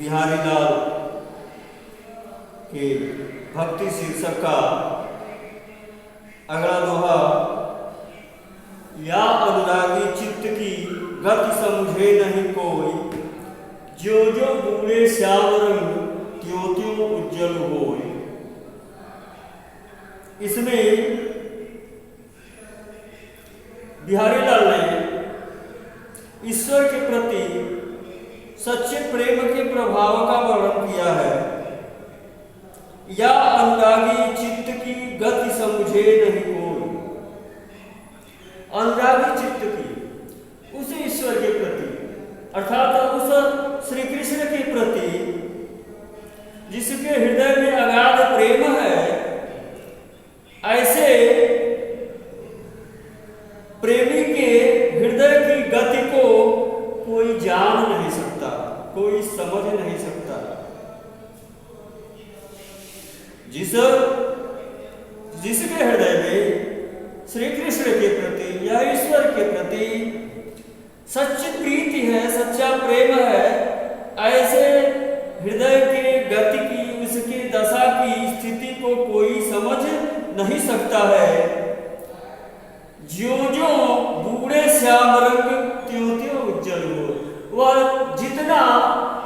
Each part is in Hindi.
बिहारी लाल के भक्ति शीर्षक का अगला दोहा। या अनुरागी चित्त की गति समझे नहीं कोई, ज्यों ज्यों बूढ़े श्याम रंग त्यों त्यों उज्जवल होए। इसमें बिहारी लाल ने ईश्वर के प्रति सच्चे प्रेम के प्रभाव का वर्णन किया है। या अनुरागी चित्त की गति समझे नहीं कोई, अनुरागी चित्त की उस ईश्वर के प्रति अर्थात उस श्री कृष्ण के प्रति जिसके हृदय में अगाध प्रेम है, ऐसे प्रेमी के हृदय की गति को कोई जान नहीं सकता, कोई समझ नहीं सकता। जिसके हृदय में श्री कृष्ण के प्रति या ईश्वर के प्रति सच्ची प्रीति है, सच्चा प्रेम है, ऐसे हृदय के गति की, उसकी दशा की स्थिति को कोई समझ नहीं सकता है। ज्यों ज्यों बूढ़े श्याम रंग त्यों त्यों उज्जवल हो। वह जितना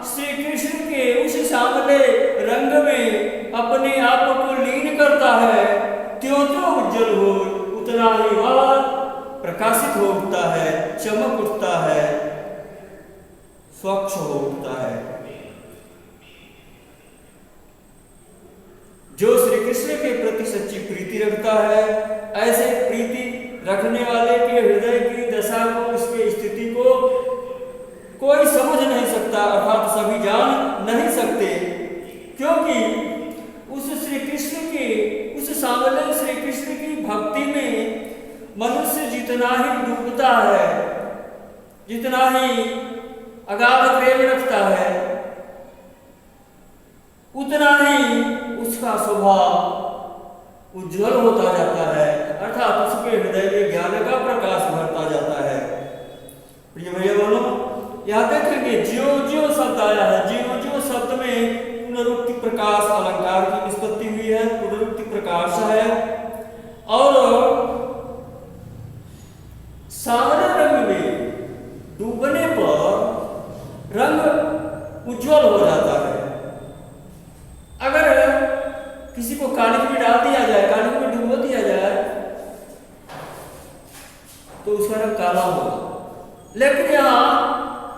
श्री कृष्ण के उस श्यामले रंग में अपने आप को लीन करता है, त्यों त्यों उज्जवल हो, उतना ही वह प्रकाशित हो उठता है, चमक उठता है, स्वच्छ हो उठता है। जो श्री कृष्ण के प्रति सच्ची प्रीति रखता है, ऐसे प्रीति रखने वाले के हृदय की दशा को, उसके स्थिति को कोई समझ नहीं सकता, अर्थात सभी जान नहीं सकते, क्योंकि उस श्री कृष्ण के, उस सांवले श्री कृष्ण की भक्ति में मनुष्य जितना ही डूबता है, जितना ही अगाध प्रेम रखता है, उतना ही उसका स्वभाव उज्जवल होता जाता है, अर्थात उसके हृदय में ज्ञान का प्रकाश भरता जाता है। प्रिय भैया बहनों, यहाँ देखेंगे ज्यों ज्यों शब्द आया है, ज्यों ज्यों शब्द में पुनरुक्ति प्रकाश अलंकार की निष्पत्ति हुई है, पुनरुक्ति प्रकाश है, और सांवले रंग में डूबने पर रंग उज्जवल हो जाता है। अगर किसी को कालिख में डाल दिया जाए, कालिख में डुबो दिया जाए, तो उसका रंग काला होगा, लेकिन यहाँ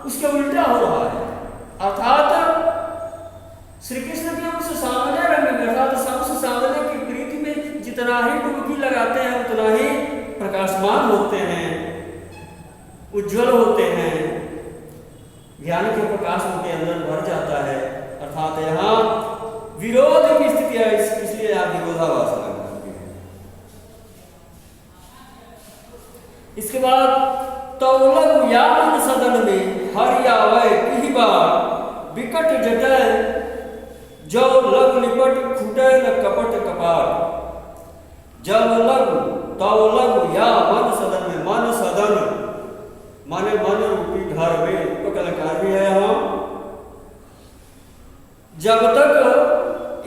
उसके उल्टा हो रहा है, अर्थात श्री कृष्ण के उस सांवले रंग में, अर्थात उस सांवले की प्रीति में जितना ही डुबकी लगाते हैं, उतना ही प्रकाशमान होते हैं, उज्जवल होते हैं, ज्ञान के प्रकाश उनके अंदर भर जाता है। अर्थात यहाँ विरोध की स्थिति है, इसलिए आप विरोधाभास करते हैं। इसके बाद तौलग यामन सदन में हरियावय किही बार, विकट जटय जो लग लिपट फूटे न कपट कपाट। जब लग तौलग या मन सदन में, मन सदन माने मन रूपी घर में, तो कलाकार भी है यहाँ। जब तक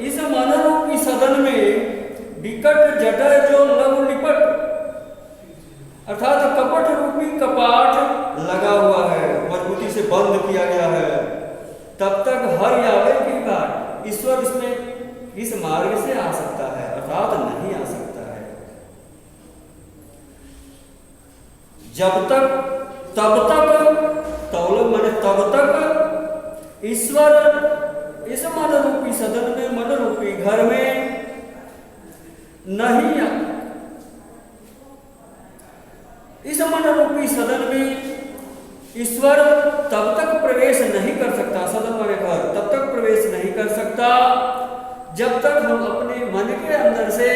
इस मन रूपी सदन में विकट जटय जो लग लिपट, अर्थात कपट रूपी कपाट लगा हुआ है, मजबूती से बंद किया गया है, तब तक हर यावे की बात ईश्वर इसमें इस मार्ग से आ सकता है, अर्थात नहीं आ सकता है। जब तक, तब तक, तौलग माने तब तक ईश्वर इस मन रूपी सदन में, मन रूपी घर में नहीं, इस मन रूपी सदन में ईश्वर तब तक प्रवेश नहीं कर सकता, सदन माने घर, तब तक प्रवेश नहीं कर सकता जब तक हम अपने मन के अंदर से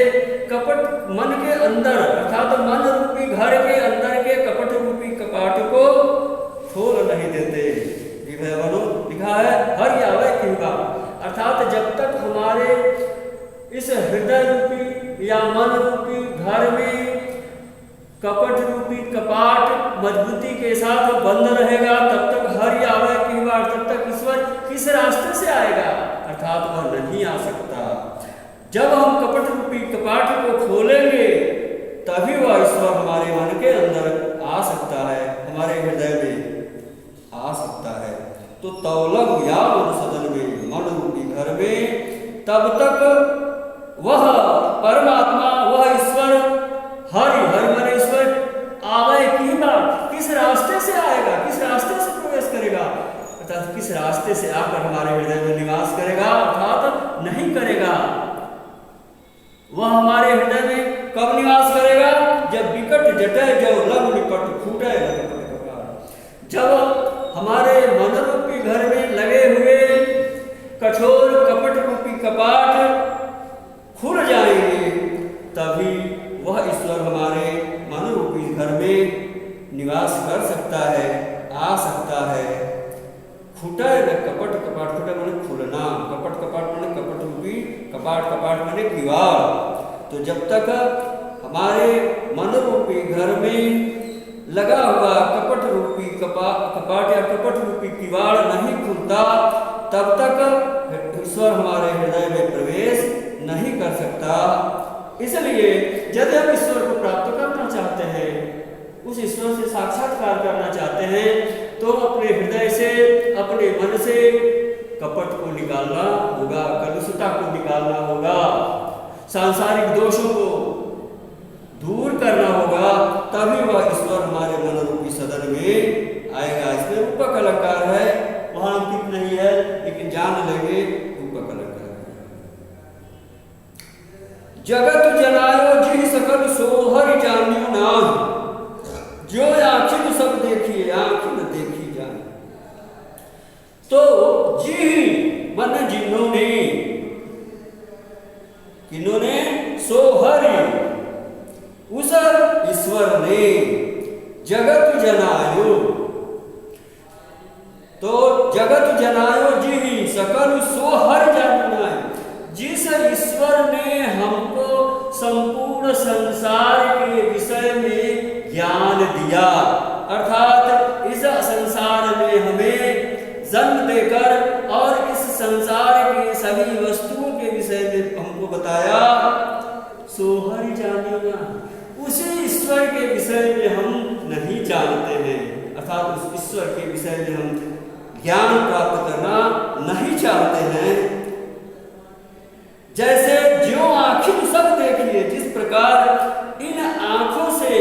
कपट, मन के अंदर अर्थात मन रूपी घर के अंदर के कपट रूपी कपाट को खोल नहीं देते। लिखा है हर यावे किंगा, अर्थात जब तक हमारे इस हृदय रूपी या मन रूपी घर में कपट रूपी कपाट मजबूती के साथ बंद रहेगा, तब तक हर यावे की बार, तब तक ईश्वर किस रास्ते अर्थात वह नहीं आ सकता। जब हम कपट रूपी कपाट को खोलेंगे तभी वह ईश्वर हमारे मन के अंदर आ सकता है, हमारे हृदय में आ सकता है। तो तौलग या मन सदन में, मन रूपी घर में, तब तक वह परमात्मा, वह ईश्वर, हरि हर मन ईश्वर आवे की बात, किस रास्ते से आएगा, किस रास्ते से प्रवेश करेगा, अर्थात किस रास्ते से आकर हमारे हृदय में निवास करेगा, अर्थात नहीं करेगा। वह हमारे हृदय में कब निवास करेगा? जब विकट जटे जो लग निपट फूटे लग कपाट। जब हमारे मन रूपी घर में लगे हुए कठोर कपट रूपी कपाट खुल जाएंगे तभी वह ईश्वर हमारे मन रूपी घर में निवास कर सकता है, आ सकता है। फूटा कपट, कपाट फूटा माने खुलना, कपट कपाट माने कपट रूपी कपाट, कपाट माने किवाड़। तो जब तक हमारे मन रूपी घर में लगा हुआ कपट रूपी कपाट या कपट रूपी किवाड़ नहीं खुलता तब तक ईश्वर हमारे हृदय में प्रवेश नहीं कर सकता। इसलिए यदि हम ईश्वर को प्राप्त करना चाहते हैं, उस ईश्वर से साक्षात्कार करना चाहते हैं, तो अपने हृदय से, अपने मन से कपट को निकालना होगा, कलुषता को निकालना होगा, सांसारिक दोषों को दूर करना होगा, तभी वह ईश्वर हमारे मन रूपी सदन में आएगा। इसमें रूपक अलंकार है, वहां अंकित नहीं है, लेकिन जान लेंगे रूपक अलंकार। जगत जनायो जी सकल सोहर जान्यो नाहि, जो आखिर सब देखिए आखिर देखी जाए। तो जी मन जिन्होंने, किन्होंने? सोहरि, उस ईश्वर ने जगत जनायो। तो जगत जनायो जी सकल सोहर जाना, जिस ईश्वर ने हमको संपूर्ण संसार के विषय में ज्ञान दिया, अर्थात इस संसार में हमें जन्म देकर और इस संसार के सभी वस्तुओं के विषय में हमको बताया, सोहर जानिया, उसी ईश्वर के विषय में हम नहीं जानते हैं, अर्थात उस ईश्वर के विषय में हम ज्ञान प्राप्त करना नहीं चाहते हैं। जैसे ज्यों आँखें सब देखिए, जिस प्रकार इन आंखों से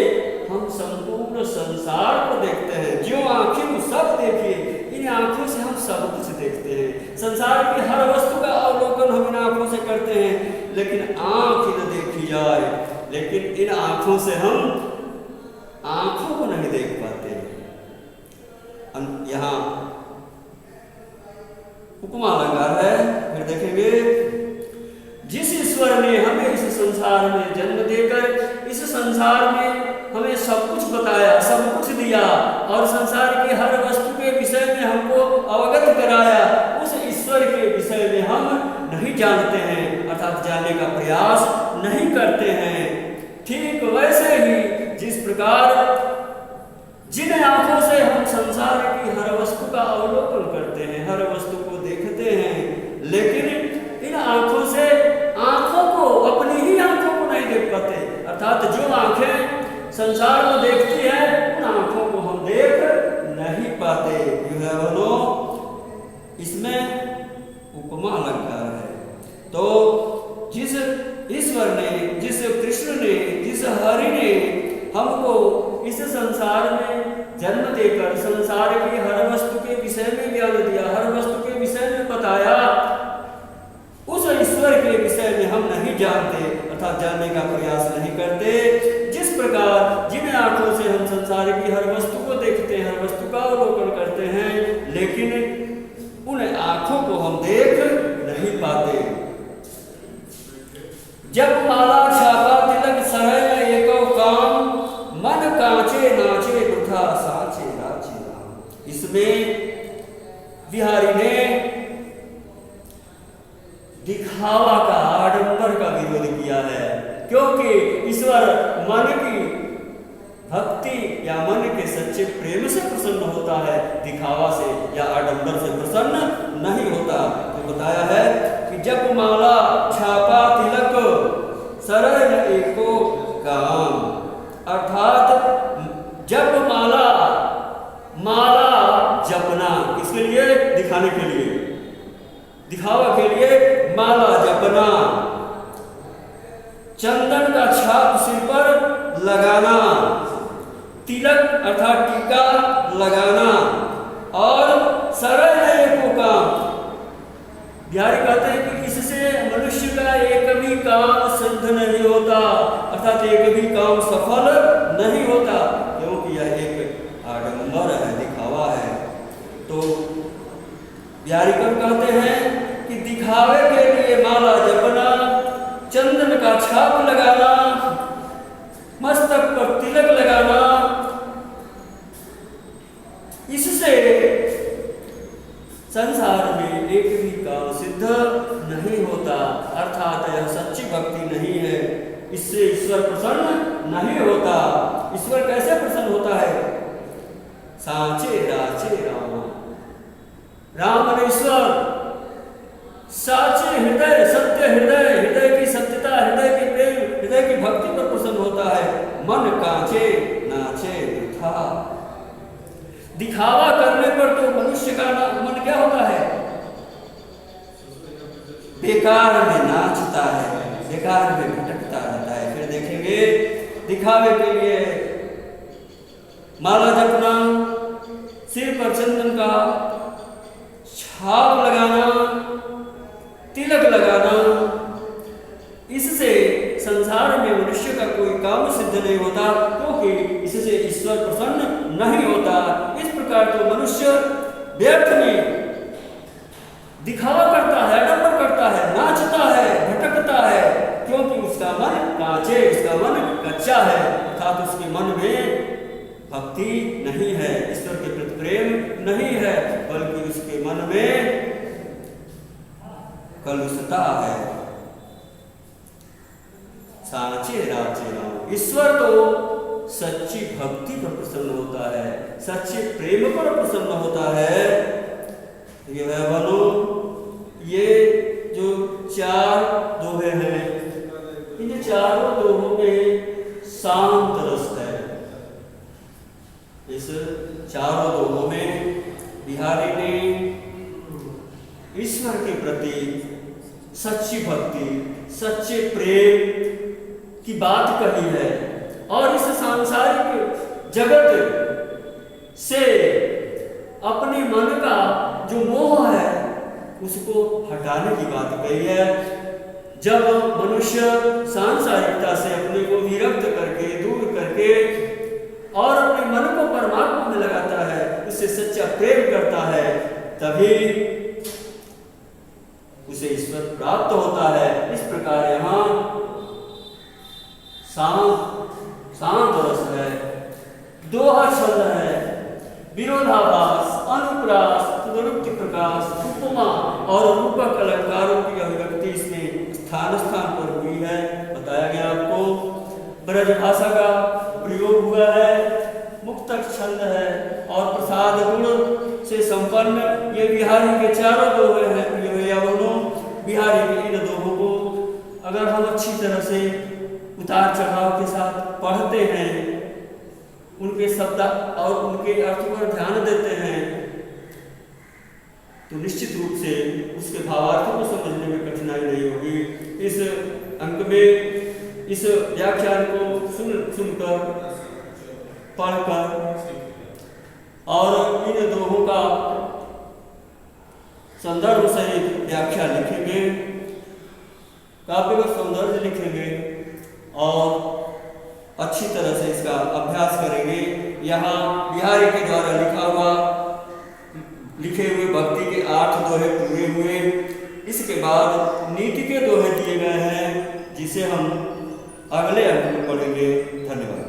हम संपूर्ण संसार को देखते हैं, ज्यों आँखें सब देखिए, इन आंखों से हम सब कुछ देखते हैं। संसार की हर वस्तु का अवलोकन हम इन आंखों से करते हैं, लेकिन आंख न देखी जाए, लेकिन इन आंखों से हम आंखों को नहीं देख पाते। यहाँ उपमा अलंकार है, फिर देखेंगे। जिस ईश्वर ने हमें इस संसार में जन्म देकर इस संसार में हमें सब कुछ बताया, सब कुछ दिया और संसार की हर वस्तु के विषय में हमको अवगत कराया, उस ईश्वर के विषय में हम नहीं जानते हैं, अर्थात जानने का प्रयास नहीं करते हैं। ठीक वैसे ही जिस प्रकार जिन आंखों से हम संसार की हर वस्तु का अवलोकन करते हैं, हर वस्तु को देखते हैं, लेकिन इन आंखों से आंखों को, अपनी ही आंखों को नहीं देख पाते, अर्थात जो आंखें संसार को देखती है उन आंखों को हम देख नहीं पाते। इसमें उपमा अलंकार है। तो जिस ईश्वर ने, जिस कृष्ण ने, जिस हरि ने हमको इस संसार में जन्म देकर संसार की हर वस्तु के विषय में ज्ञान दिया, हर वस्तु के विषय में बताया, उस ईश्वर के विषय में हम नहीं जानते, अर्थात जानने का प्रयास नहीं करते। जिस प्रकार जिन आंखों से हम संसार की हर वस्तु को देखते हैं, हर वस्तु का अवलोकन करते हैं, लेकिन उन आंखों को हम देख नहीं पाते। जब माला छापा तिलक सरय एको काम, मन कांचे नाचे वृथा साचे राचे राम। इसमें बिहारी ने दिखावा का, आडंबर का विरोध किया है, क्योंकि ईश्वर मन की भक्ति या मन के सच्चे प्रेम से प्रसन्न होता है, दिखावा से या आडंबर से प्रसन्न नहीं होता। तो बताया है जपना, किसके लिए? दिखाने के लिए, दिखावा के लिए माला जपना, चंदन का छाप सिर पर लगाना, तिलक अर्थात टीका लगाना, और सरल एको काम। बिहारी कहते हैं कि इससे मनुष्य का एक भी काम सिद्ध नहीं होता, अर्थात एक भी काम सफल नहीं होता, क्योंकि यह एक आडंबर है, दिखावा है। तो बिहारी कवि कहते हैं कि दिखावे के लिए माला जपना, चंदन का छाप लगाना, मस्तक पर तिलक लगाना, इससे संसार में एक भी काम सिद्ध नहीं होता, अर्थात यह सच्ची भक्ति नहीं है। इससे ईश्वर प्रसन्न नहीं होता। ईश्वर कैसे प्रसन्न होता है? साचे राचे राम, राम और ईश्वर साचे हृदय, सत्य हृदय, हृदय की सत्यता, हृदय की प्रेम, हृदय की भक्ति पर प्रसन्न होता है। मन कांचे नाचे वृथा, दिखावा करने पर तो मनुष्य का मन क्या होता है? बेकार में नाचता है, बेकार में भटकता रहता है। फिर देखेंगे दिखावे के लिए माला जपना, सिर पर चंदन का छाप लगाना, तिलक लगाना, इससे संसार में मनुष्य का कोई काम सिद्ध नहीं होता, क्योंकि इससे ईश्वर प्रसन्न नहीं होता। इस प्रकार तो मनुष्य व्यर्थ में दिखावा करता है, आडंबर करता है, नाचता है, भटकता है, क्योंकि उसका मन कांचे, उसका मन कच्चा है, अर्थात उसके मन में भक्ति नहीं है, ईश्वर के प्रति प्रेम नहीं है, बल्कि उसके मन में कलुषता है। साचे राचे राम, ईश्वर तो सच्ची भक्ति पर प्रसन्न होता है, सच्चे प्रेम पर प्रसन्न होता है। ये है बनो, ये जो चार दोहे हैं, इन चारों दोहों में शांत रस है। इस चारों दोहों में बिहारी ने ईश्वर के प्रति सच्ची भक्ति, सच्चे प्रेम की बात कही है, और इस सांसारिक जगत से अपने मन का जो मोह है उसको हटाने की बात कही है। जब मनुष्य सांसारिकता से अपने को विरक्त करके, दूर करके और अपने मन को परमात्मा में लगाता है, उससे सच्चा प्रेम करता है, तभी उसे ईश्वर प्राप्त होता है। इस प्रकार यहाँ शांत रस है, दोहा छंद है, विरोधाभास, अनुप्रास, तदुक्ति प्रकाश, उपमा और रूपक अलंकारों की अभिव्यक्ति इसमें स्थान स्थान पर हुई है, बताया गया आपको। ब्रज भाषा का प्रयोग हुआ है, मुक्तक छंद है और प्रसाद गुण से संपन्न ये बिहारी के चारों दोहे हैं। बिहारी के इन दोहों को अगर हम अच्छी तरह से उतार चढ़ाव के साथ पढ़ते हैं, उनके शब्द और उनके अर्थ पर ध्यान देते हैं, तो निश्चित रूप से उसके भावार्थों को समझने में कठिनाई नहीं होगी। इस अंक में इस व्याख्यान को सुनकर, पढ़कर और इन दोहों का संदर्भ सहित व्याख्या लिखेंगे, काव्य का सौंदर्य लिखेंगे और अच्छी तरह से इसका अभ्यास करेंगे। यहाँ बिहारी के द्वारा लिखे हुए भक्ति के 8 दोहे पूरे हुए। इसके बाद नीति के दोहे दिए गए हैं, जिसे हम अगले अंक में पढ़ेंगे। धन्यवाद।